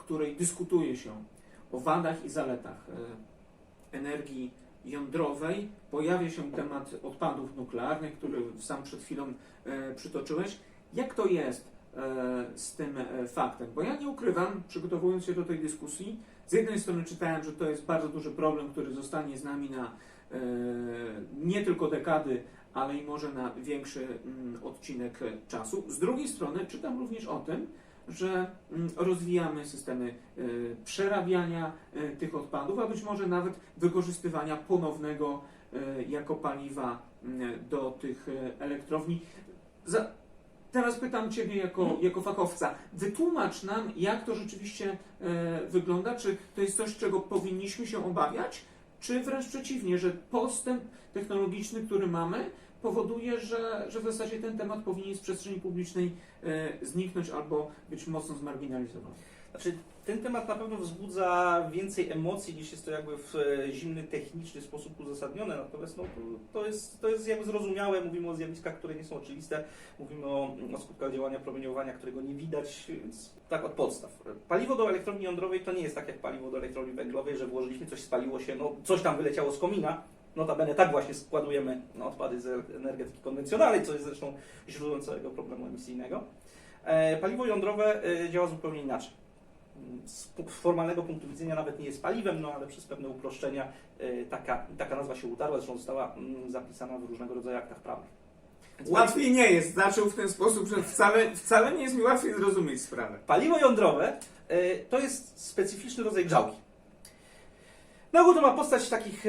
której dyskutuje się o wadach i zaletach energii jądrowej, pojawia się temat odpadów nuklearnych, który sam przed chwilą przytoczyłeś. Jak to jest z tym faktem? Bo ja nie ukrywam, przygotowując się do tej dyskusji, z jednej strony czytałem, że to jest bardzo duży problem, który zostanie z nami na nie tylko dekady, ale i może na większy odcinek czasu. Z drugiej strony czytam również o tym, że rozwijamy systemy przerabiania tych odpadów, a być może nawet wykorzystywania ponownego jako paliwa do tych elektrowni. Teraz pytam Ciebie jako fachowca. Wytłumacz nam, jak to rzeczywiście wygląda. Czy to jest coś, czego powinniśmy się obawiać, czy wręcz przeciwnie, że postęp technologiczny, który mamy, powoduje, że w zasadzie ten temat powinien z przestrzeni publicznej zniknąć albo być mocno zmarginalizowany. Znaczy, ten temat na pewno wzbudza więcej emocji, niż jest to jakby w zimny, techniczny sposób uzasadnione, natomiast no, to jest jakby zrozumiałe, mówimy o zjawiskach, które nie są oczywiste, mówimy o skutkach działania promieniowania, którego nie widać, więc tak od podstaw. Paliwo do elektrowni jądrowej to nie jest tak jak paliwo do elektrowni węglowej, że włożyliśmy, coś spaliło się, no coś tam wyleciało z komina. Notabene tak właśnie składujemy odpady z energetyki konwencjonalnej, co jest zresztą źródłem całego problemu emisyjnego. Paliwo jądrowe działa zupełnie inaczej. Z formalnego punktu widzenia nawet nie jest paliwem, no ale przez pewne uproszczenia taka nazwa się utarła, zresztą została zapisana w różnego rodzaju aktach prawnych. Więc łatwiej nie jest. Zaczął w ten sposób, że wcale nie jest mi łatwiej zrozumieć sprawę. Paliwo jądrowe to jest specyficzny rodzaj grzałki. Na ogół to ma postać takich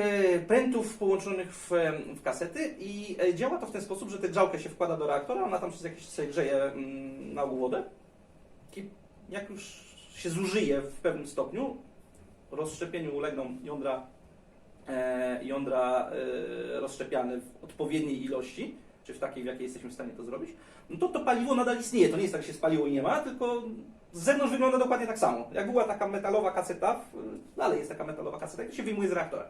prętów połączonych w kasety i działa to w ten sposób, że tę grzałkę się wkłada do reaktora, ona tam przez jakiś czas grzeje na ogół wodę i jak już się zużyje w pewnym stopniu, rozszczepieniu ulegną jądra rozszczepiane w odpowiedniej ilości, czy w takiej, w jakiej jesteśmy w stanie to zrobić, no to paliwo nadal istnieje. To nie jest tak, że się spaliło i nie ma, tylko z zewnątrz wygląda dokładnie tak samo. Jak była taka metalowa kaseta, dalej jest taka metalowa kaseta, i to się wyjmuje z reaktora.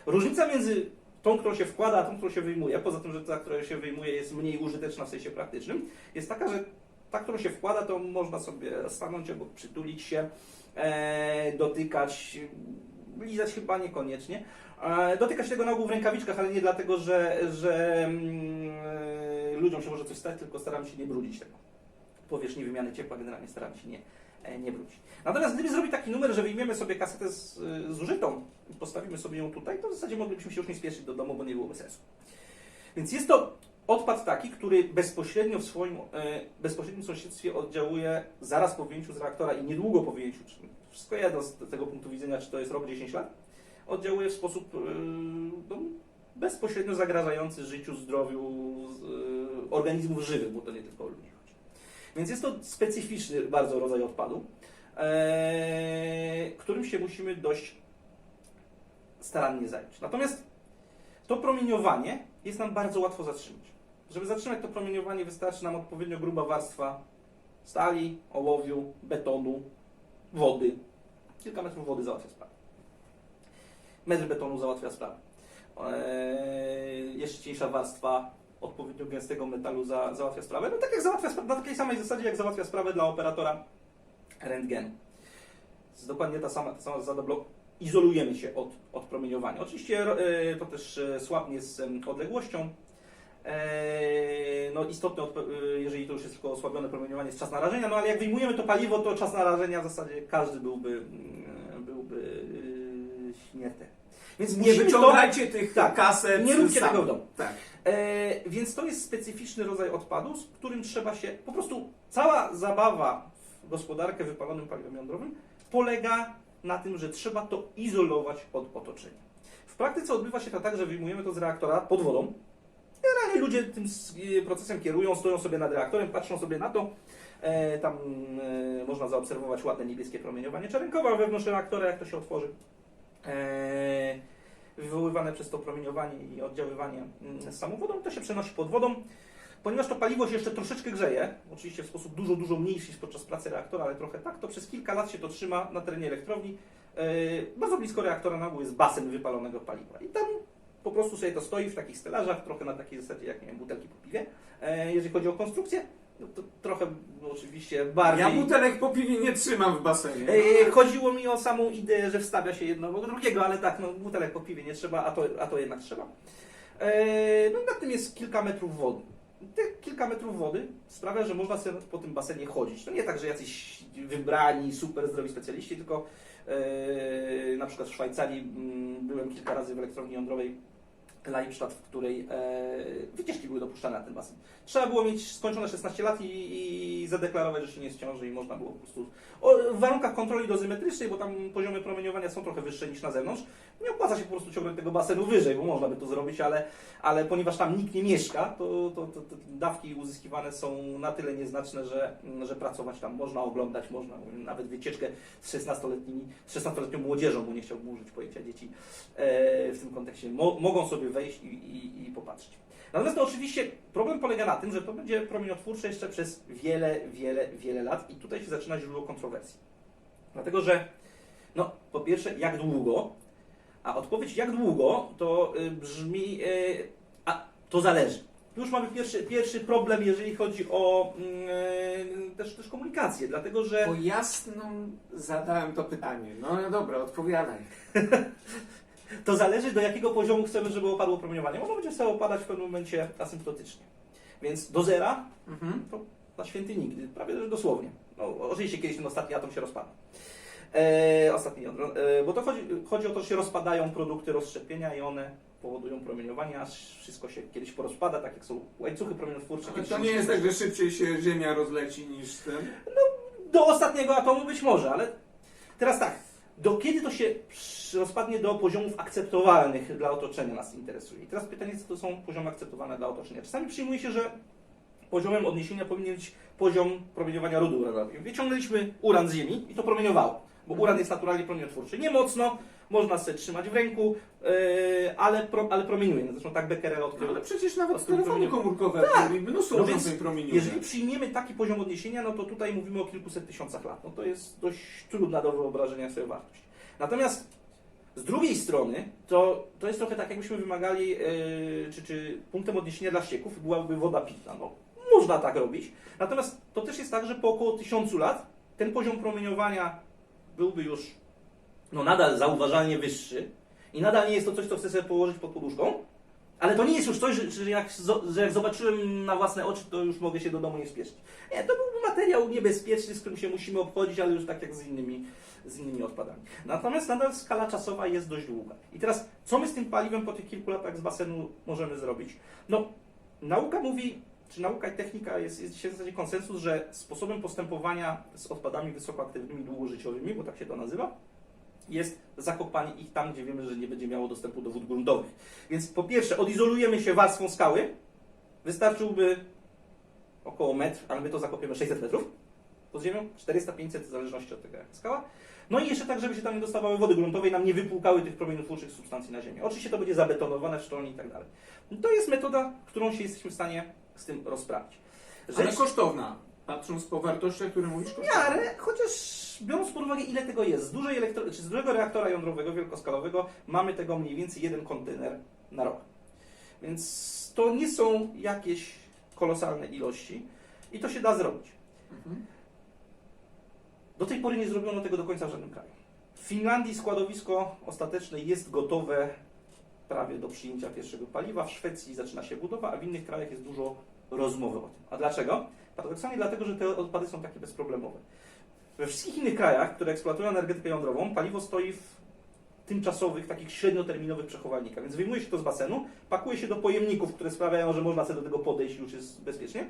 Różnica między tą, którą się wkłada, a tą, którą się wyjmuje, poza tym, że ta, która się wyjmuje, jest mniej użyteczna w sensie praktycznym, jest taka, że ta, którą się wkłada, to można sobie stanąć obok, przytulić się, dotykać, lizać chyba niekoniecznie. Dotykać tego na ogół w rękawiczkach, ale nie dlatego, że ludziom się może coś stać, tylko staramy się nie brudzić tego. Powierzchni wymiany ciepła generalnie staramy się nie brudzić. Natomiast gdyby zrobić taki numer, że wyjmiemy sobie kasetę zużytą i postawimy sobie ją tutaj, to w zasadzie moglibyśmy się już nie spieszyć do domu, bo nie byłoby sensu. Więc jest to odpad taki, który bezpośrednio w swoim bezpośrednim sąsiedztwie oddziałuje zaraz po wyjęciu z reaktora i niedługo po wyjęciu, wszystko jedno z tego punktu widzenia, czy to jest rok, 10 lat, oddziałuje w sposób bezpośrednio zagrażający życiu, zdrowiu organizmów żywych, bo to nie tylko o ludzi chodzi. Więc jest to specyficzny bardzo rodzaj odpadu, którym się musimy dość starannie zająć. Natomiast to promieniowanie jest nam bardzo łatwo zatrzymać. Żeby zatrzymać to promieniowanie, wystarczy nam odpowiednio gruba warstwa stali, ołowiu, betonu, wody. Kilka metrów wody załatwia sprawę. Metr betonu załatwia sprawę. Jeszcze cieńsza warstwa odpowiednio gęstego metalu załatwia sprawę. No tak jak załatwia sprawę, na takiej samej zasadzie, jak załatwia sprawę dla operatora rentgenu. Jest dokładnie ta sama zasada. Izolujemy się od promieniowania. Oczywiście to też słabnie z odległością. No istotne, jeżeli to już jest tylko osłabione promieniowanie, jest czas narażenia, no ale jak wyjmujemy to paliwo, to czas narażenia w zasadzie każdy byłby śmiertelny. Więc nie wyciągajcie tych kaset. Nie róbcie tego w domu. Tak. Więc to jest specyficzny rodzaj odpadu, z którym trzeba się, po prostu cała zabawa w gospodarkę wypalonym paliwem jądrowym polega na tym, że trzeba to izolować od otoczenia. W praktyce odbywa się to tak, że wyjmujemy to z reaktora pod wodą. Generalnie ludzie tym procesem kierują, stoją sobie nad reaktorem, patrzą sobie na to. Tam można zaobserwować ładne niebieskie promieniowanie czarnkowe wewnątrz reaktora, jak to się otworzy. Wywoływane przez to promieniowanie i oddziaływanie z samą wodą, to się przenosi pod wodą. Ponieważ to paliwo się jeszcze troszeczkę grzeje, oczywiście w sposób dużo mniejszy niż podczas pracy reaktora, ale trochę tak, to przez kilka lat się to trzyma na terenie elektrowni. Bardzo blisko reaktora na ogół jest basen wypalonego paliwa i tam po prostu sobie to stoi w takich stelażach, trochę na takiej zasadzie jak, nie wiem, butelki po piwie, jeżeli chodzi o konstrukcję. No to trochę oczywiście bardziej... Ja butelek po piwie nie trzymam w basenie. Chodziło mi o samą ideę, że wstawia się jedno do drugiego, ale tak, no butelek po piwie nie trzeba, a to jednak trzeba. No i nad tym jest kilka metrów wody. Te kilka metrów wody sprawia, że można sobie po tym basenie chodzić. To nie tak, że jacyś wybrani, super zdrowi specjaliści, tylko na przykład w Szwajcarii byłem kilka razy w elektrowni jądrowej Leibstadt, w której wycieczki były dopuszczane na ten basen. Trzeba było mieć skończone 16 lat i zadeklarować, że się nie jest w ciąży i można było po prostu w warunkach kontroli dozymetrycznej, bo tam poziomy promieniowania są trochę wyższe niż na zewnątrz, nie opłaca się po prostu ciągnąć tego basenu wyżej, bo można by to zrobić, ale ponieważ tam nikt nie mieszka, to dawki uzyskiwane są na tyle nieznaczne, że pracować tam można, oglądać można, nawet wycieczkę z 16-letnią młodzieżą, bo nie chciałbym użyć pojęcia dzieci w tym kontekście, mogą sobie wejść i popatrzeć. Natomiast to oczywiście problem polega na tym, że to będzie promieniotwórcze jeszcze przez wiele lat i tutaj się zaczyna źródło kontrowersji. Dlatego, że no, po pierwsze, jak długo, a odpowiedź jak długo to brzmi, a to zależy. Tu już mamy pierwszy problem, jeżeli chodzi o też komunikację, dlatego że... Bo jasno zadałem to pytanie. No dobra, odpowiadaj. To zależy, do jakiego poziomu chcemy, żeby opadło promieniowanie. Ono będzie sobie opadać w pewnym momencie asymptotycznie. Więc do zera to na święty nigdy, prawie że dosłownie. No, oczywiście kiedyś ten ostatni atom się rozpada. Ostatni jądro. Bo to chodzi o to, że się rozpadają produkty rozszczepienia i one powodują promieniowanie, aż wszystko się kiedyś porozpada, tak jak są łańcuchy promieniotwórcze. Ale to nie jest tak, że szybciej się Ziemia rozleci niż ten? Do ostatniego atomu być może, ale teraz tak. Do kiedy to się rozpadnie do poziomów akceptowalnych dla otoczenia nas interesuje? I teraz pytanie, co to są poziomy akceptowalne dla otoczenia. Czasami przyjmuje się, że poziomem odniesienia powinien być poziom promieniowania rudy uranowej. Wyciągnęliśmy uran z ziemi i to promieniowało, bo uran jest naturalnie promieniotwórczy. Nie mocno, można sobie trzymać w ręku, ale promieniuje. Zresztą tak Becquerel odkrył. Ale przecież nawet telefony komórkowe mnóstwo No urządzeń więc, promieniuje. jeżeli przyjmiemy taki poziom odniesienia, no to tutaj mówimy o kilkuset tysiącach lat. No to jest dość trudna do wyobrażenia sobie wartość. Natomiast z drugiej strony, to jest trochę tak, jakbyśmy wymagali, czy punktem odniesienia dla ścieków byłaby woda pitna. No, można tak robić. Natomiast to też jest tak, że po około 1000 lat ten poziom promieniowania byłby już nadal zauważalnie wyższy i nadal nie jest to coś, co chcę sobie położyć pod poduszką, ale to nie jest już coś, że jak zobaczyłem na własne oczy, to już mogę się do domu nie spieszyć. Nie, to byłby materiał niebezpieczny, z którym się musimy obchodzić, ale już tak jak z innymi odpadami. Natomiast nadal skala czasowa jest dość długa. I teraz, co my z tym paliwem po tych kilku latach z basenu możemy zrobić? No, nauka mówi, czy nauka i technika jest dzisiaj w zasadzie konsensus, że sposobem postępowania z odpadami wysokoaktywnymi, długożyciowymi, bo tak się to nazywa, jest zakopanie ich tam, gdzie wiemy, że nie będzie miało dostępu do wód gruntowych. Więc po pierwsze, odizolujemy się warstwą skały. Wystarczyłby około metr, ale my to zakopiemy 600 metrów pod ziemią, 400-500 w zależności od tego, jaka skała. No i jeszcze tak, żeby się tam nie dostawały wody gruntowej, nam nie wypłukały tych promieniotwórczych substancji na ziemię. Oczywiście to będzie zabetonowane w szczelni i tak dalej. To jest metoda, którą się jesteśmy w stanie z tym rozprawić. Ale kosztowna. Patrząc po wartościach, które mówisz, kosztowna. Ale chociaż biorąc pod uwagę, ile tego jest, z dużego reaktora jądrowego, wielkoskalowego, mamy tego mniej więcej 1 kontener na rok. Więc to nie są jakieś kolosalne ilości i to się da zrobić. Do tej pory nie zrobiono tego do końca w żadnym kraju. W Finlandii składowisko ostateczne jest gotowe prawie do przyjęcia pierwszego paliwa, w Szwecji zaczyna się budowa, a w innych krajach jest dużo rozmowy o tym. A dlaczego? Paradoksalnie dlatego, że te odpady są takie bezproblemowe. We wszystkich innych krajach, które eksploatują energetykę jądrową, paliwo stoi w tymczasowych, takich średnioterminowych przechowalnikach. Więc wyjmuje się to z basenu, pakuje się do pojemników, które sprawiają, że można sobie do tego podejść i już jest bezpiecznie.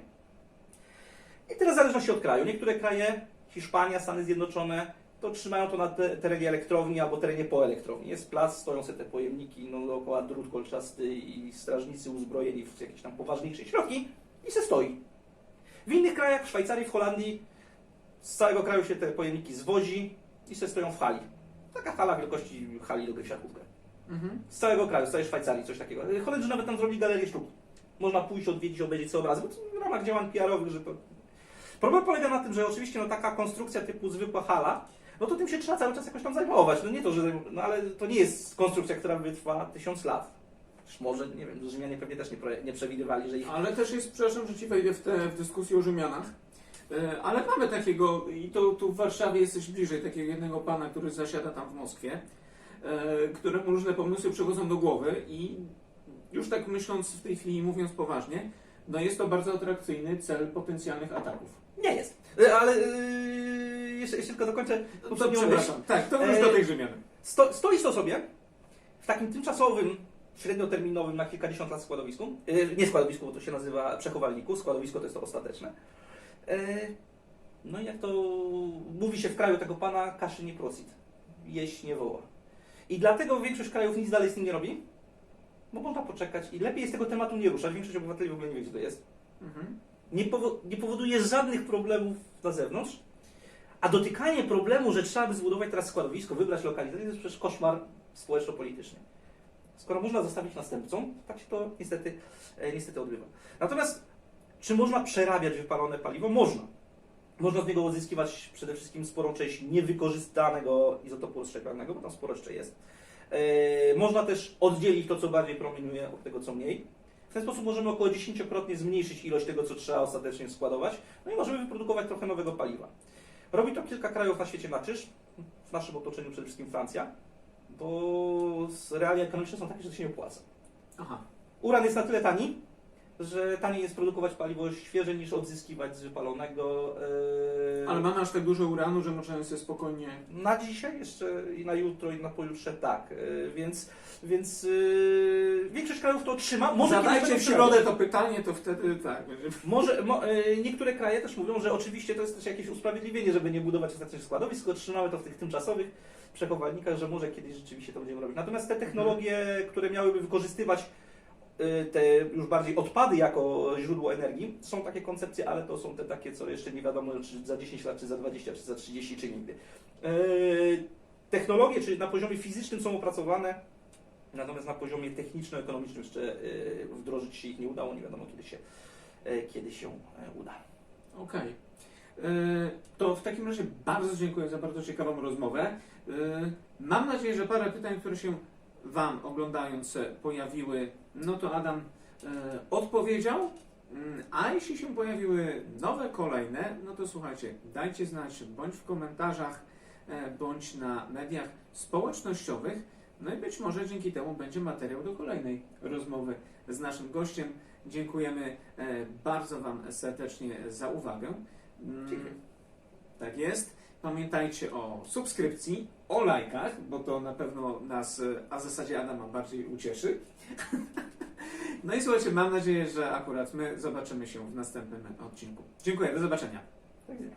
I teraz w zależności od kraju. Niektóre kraje, Hiszpania, Stany Zjednoczone, to trzymają to na terenie elektrowni albo terenie po elektrowni. Jest plac, stoją sobie te pojemniki, dookoła drut kolczasty i strażnicy uzbrojeni w jakieś tam poważniejsze środki i se stoi. W innych krajach, w Szwajcarii, w Holandii, z całego kraju się te pojemniki zwozi i se stoją w hali. Taka hala wielkości hali do gry w siatkówkę. Z całego kraju, z całej Szwajcarii, coś takiego. Holendrzy nawet tam zrobili galerię sztuki. Można pójść, odwiedzić, obejrzeć sobie obrazy, bo to w ramach działań PR-owych, że to... Problem polega na tym, że oczywiście taka konstrukcja typu zwykła hala, no to tym się trzeba cały czas jakoś tam zajmować. No nie to, że... No ale to nie jest konstrukcja, która wytrwa 1000 lat. Może, nie wiem, Rzymianie pewnie też nie przewidywali, że ich... Ale też jest, przepraszam, że ci wejdę w dyskusję o Rzymianach, ale mamy takiego, i to tu w Warszawie jesteś bliżej, takiego jednego pana, który zasiada tam w Moskwie, któremu różne pomysły przychodzą do głowy i już tak myśląc w tej chwili, mówiąc poważnie, no jest to bardzo atrakcyjny cel potencjalnych ataków. Nie jest. Ale jeszcze tylko dokończę. To przepraszam, tak, to już do tej Rzymiany. Stoi sobie w takim tymczasowym, średnioterminowym na kilkadziesiąt lat składowisku. Nie składowisku, bo to się nazywa przechowalniku. Składowisko to jest to ostateczne. No i jak to mówi się w kraju tego pana, kaszy nie prosit. Jeść nie woła. I dlatego większość krajów nic dalej z tym nie robi, bo można poczekać i lepiej jest tego tematu nie ruszać. Większość obywateli w ogóle nie wie, gdzie to jest. Mhm. Nie powoduje żadnych problemów na zewnątrz, a dotykanie problemu, że trzeba by zbudować teraz składowisko, wybrać lokalizację, to jest przecież koszmar społeczno-polityczny. Skoro można zostawić następcom, tak się to niestety odbywa. Natomiast czy można przerabiać wypalone paliwo? Można. Można z niego uzyskiwać przede wszystkim sporą część niewykorzystanego izotopu rozszczepialnego, bo tam sporo jeszcze jest. Można też oddzielić to, co bardziej promieniuje, od tego, co mniej. W ten sposób możemy około 10-krotnie zmniejszyć ilość tego, co trzeba ostatecznie składować, no i możemy wyprodukować trochę nowego paliwa. Robi to kilka krajów na świecie na krzyż, w naszym otoczeniu przede wszystkim Francja, bo realia ekonomiczne są takie, że to się nie opłaca. Aha. Uran jest na tyle tani, że taniej jest produkować paliwo świeże niż odzyskiwać z wypalonego. Ale mamy aż tak dużo uranu, że możemy sobie spokojnie... Na dzisiaj jeszcze i na jutro i na pojutrze tak, więc większość krajów to trzyma. Może Zadajcie kiedyś w będą środę to pytanie, to wtedy tak. niektóre kraje też mówią, że oczywiście to jest też jakieś usprawiedliwienie, żeby nie budować ostatecznych składowisk, tylko trzymamy to w tych tymczasowych przechowalnikach, że może kiedyś rzeczywiście to będziemy robić. Natomiast te technologie, które miałyby wykorzystywać te już bardziej odpady jako źródło energii, są takie koncepcje, ale to są te takie, co jeszcze nie wiadomo, czy za 10 lat, czy za 20, czy za 30, czy nigdy. Technologie, czyli na poziomie fizycznym są opracowane, natomiast na poziomie techniczno-ekonomicznym jeszcze wdrożyć się ich nie udało, nie wiadomo kiedy się uda. Okej. To w takim razie bardzo dziękuję za bardzo ciekawą rozmowę. Mam nadzieję, że parę pytań, które się Wam oglądając pojawiły, no to Adam odpowiedział. A jeśli się pojawiły nowe, kolejne, no to słuchajcie, dajcie znać bądź w komentarzach, bądź na mediach społecznościowych. No i być może dzięki temu będzie materiał do kolejnej rozmowy z naszym gościem. Dziękujemy bardzo Wam serdecznie za uwagę. Dziękuję. Tak jest. Pamiętajcie o subskrypcji, o lajkach, bo to na pewno nas, a w zasadzie Adama bardziej ucieszy. No i słuchajcie, mam nadzieję, że akurat my zobaczymy się w następnym odcinku. Dziękuję, do zobaczenia. Tak jest.